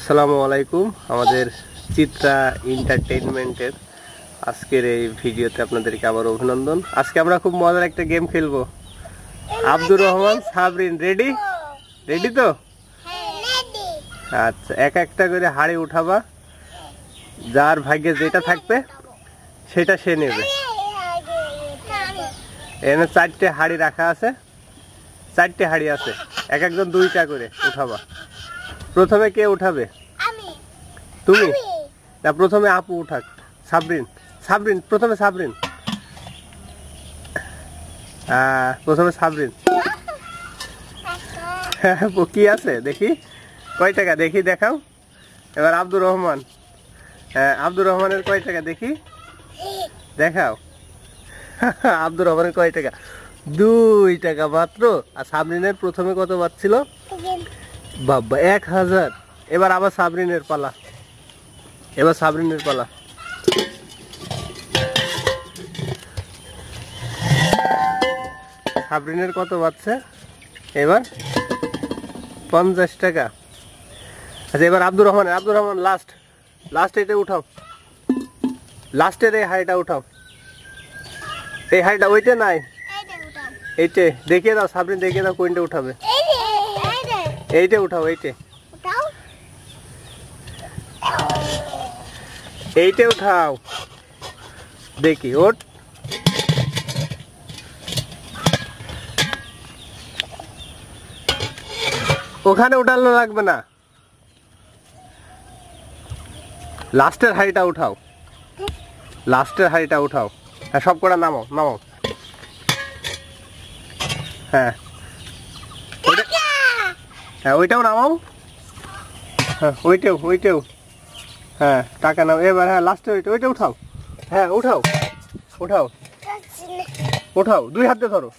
আসসালামু আলাইকুম। আমাদের চিত্রা এন্টারটেইনমেন্টের আজকের এই ভিডিওতে আপনাদেরকে আবার অভিনন্দন। আজকে আমরা খুব মজার একটা গেম খেলবো। আব্দুর রহমান, সাবরিন, রেডি? রেডি তো? আচ্ছা, এক একটা করে হাড়ি উঠাবা, যার ভাগ্যে যেটা থাকবে সেটা সে নেবে। এখানে 4টে হাড়ি রাখা আছে, 4টে হাড়ি আছে, এক একজন 2টা করে উঠাবা। প্রথমে কে উঠাবে? তুমি না, প্রথমে আপু উঠাক। সাবরিন, সাবরিন প্রথমে, সাবরিন প্রথমে সাবরিন। কি আছে দেখি, কয় টাকা দেখি, দেখাও। এবার আব্দুর রহমান, আব্দুর রহমানের কয় টাকা দেখি, দেখাও। আব্দুর রহমানের কয় টাকা? 2 টাকা মাত্র। আর সাবরিনের প্রথমে কত পাচ্ছিল? বাবা, 1000। এবার আবার সাবরিনের পালা, এবার সাবরিনের পালা। সাবরিনের কত পাচ্ছে এবার? 50 টাকা। আচ্ছা, এবার আব্দুর রহমান, আব্দুর রহমান লাস্ট, লাস্ট এটা উঠাও, লাস্টের এই হাড়িটা উঠাও। এই হাড়িটা ওইটা নাই, এইটে দেখিয়ে দাও। সাবরিন দেখিয়ে দাও কোনটা উঠাবে। এইটা উঠাও, এইটা, এইটা উঠাও দেখি। ওঠ, ওখানে উঠানো লাগবে না, লাস্টের হাড়িটা উঠাও, লাস্টের হাড়িটা উঠাও। হ্যাঁ, সব কটা নামাও, নামাও। হ্যাঁ হ্যাঁ, ওইটাও নামাও। হ্যাঁ, ওইটাও, ওইটাও। হ্যাঁ, টাকা নাও এবার। হ্যাঁ, লাস্টে ওইটা, ওইটা উঠাও। হ্যাঁ, উঠাও, উঠাও, উঠাও, 2 হাতে ধরো।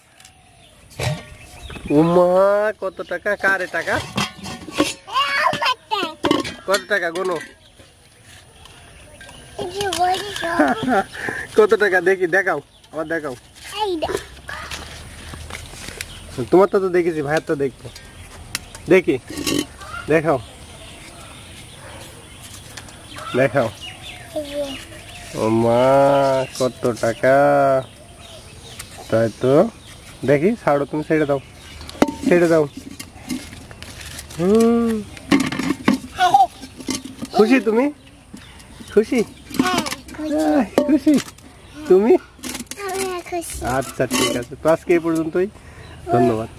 উমা, কত টাকা? কারে টাকা? কত টাকা গোনো? কত টাকা দেখি, দেখাও, আবার দেখাও। তোমার তো দেখেছি, ভাইয়ের তো দেখবো, দেখি, দেখাও, দেখাও। ও মা, কত টাকা! তাই তো, দেখি, ছাড়ো, তুমি ছেড়ে দাও, ছেড়ে দাও। খুশি তুমি? খুশি? খুশি তুমি? আচ্ছা, ঠিক আছে, তো আজকে এই পর্যন্তই। ধন্যবাদ।